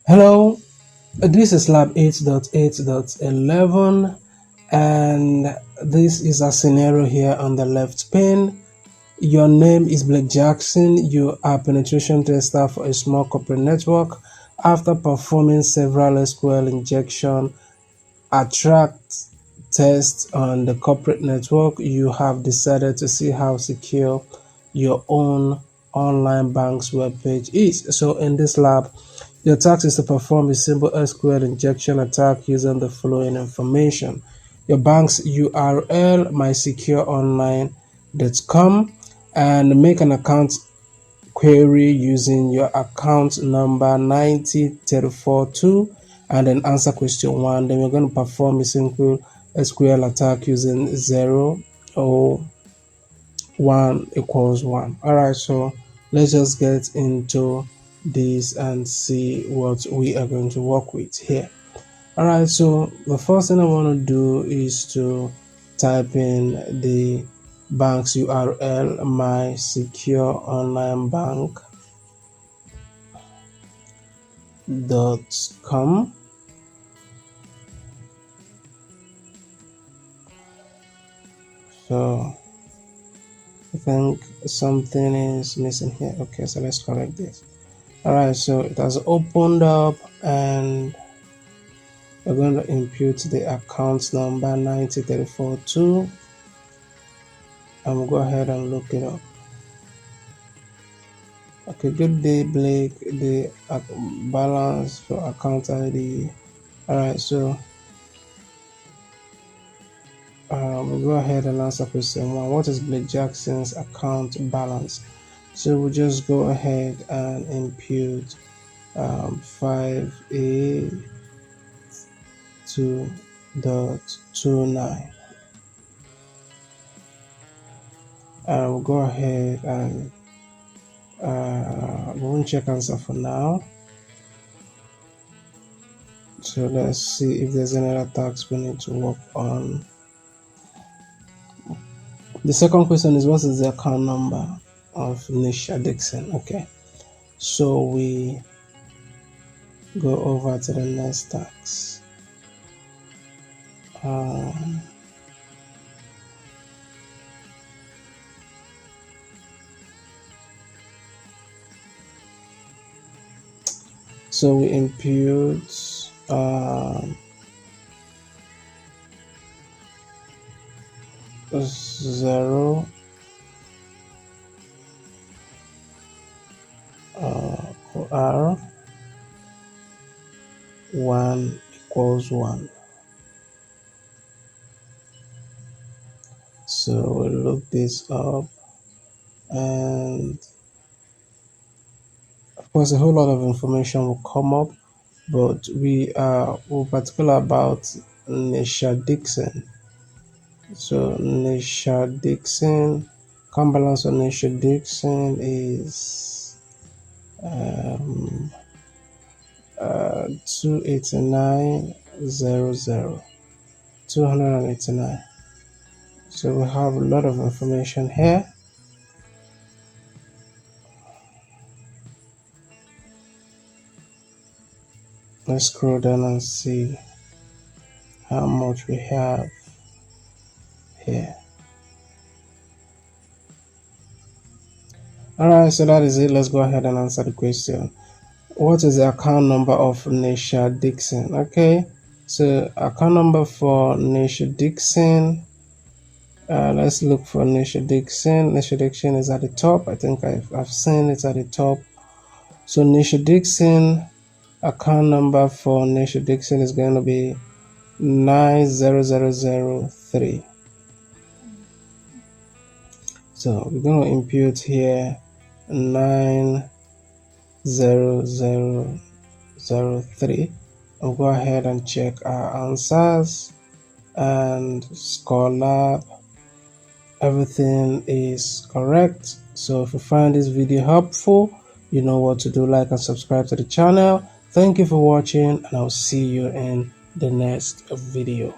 Hello, this is lab 8.8.11 and this is a scenario here on the left pane. Your name is Blake Jackson. You are penetration tester for a small corporate network. After performing several SQL injection attract tests on the corporate network, you have decided to see how secure your own online bank's webpage is. So in this lab, your task is to perform a simple SQL injection attack using the following information: your bank's URL, mysecureonline.com, and make an account query using your account number 90342 and then answer question 1. Then we're going to perform a simple SQL attack using 0 or 1 equals 1. Alright, so let's just get into this and see what we are going to work with here. Alright, so the first thing I want to do is to type in the bank's URL, mysecureonlinebank.com. So I think something is missing here. Okay, so let's correct this. Alright, so it has opened up and we're going to input the account number 90342 and we'll go ahead and look it up. Okay, good day, Blake. The balance for account ID. Alright, so we'll go ahead and answer question 1. What is Blake Jackson's account balance? So we'll just go ahead and input 582.29 and we'll go ahead and we won't check answer for now. So let's see if there's any other tasks we need to work on. The second question is, what is the account number of Nisha Dixon? Okay, so we go over to the next task. So we input 0 R 1 equals 1. So we'll look this up, and of course a whole lot of information will come up, but we are particular about Nisha Dixon. So Nisha Dixon, account balance on Nisha Dixon is 289.00, 289. So we have a lot of information here. Let's scroll down and see how much we have here. Alright, so that is it. Let's go ahead and answer the question. What is the account number of Nisha Dixon? Okay, so account number for Nisha Dixon, let's look for Nisha Dixon. Nisha Dixon is at the top. I think I've seen it at the top. So Nisha Dixon, account number for Nisha Dixon is going to be 90003. So we're going to input here 90003. I'll go ahead and check our answers and Scholar. Everything is correct. So if you find this video helpful, you know what to do. Like and subscribe to the channel. Thank you for watching, and I'll see you in the next video.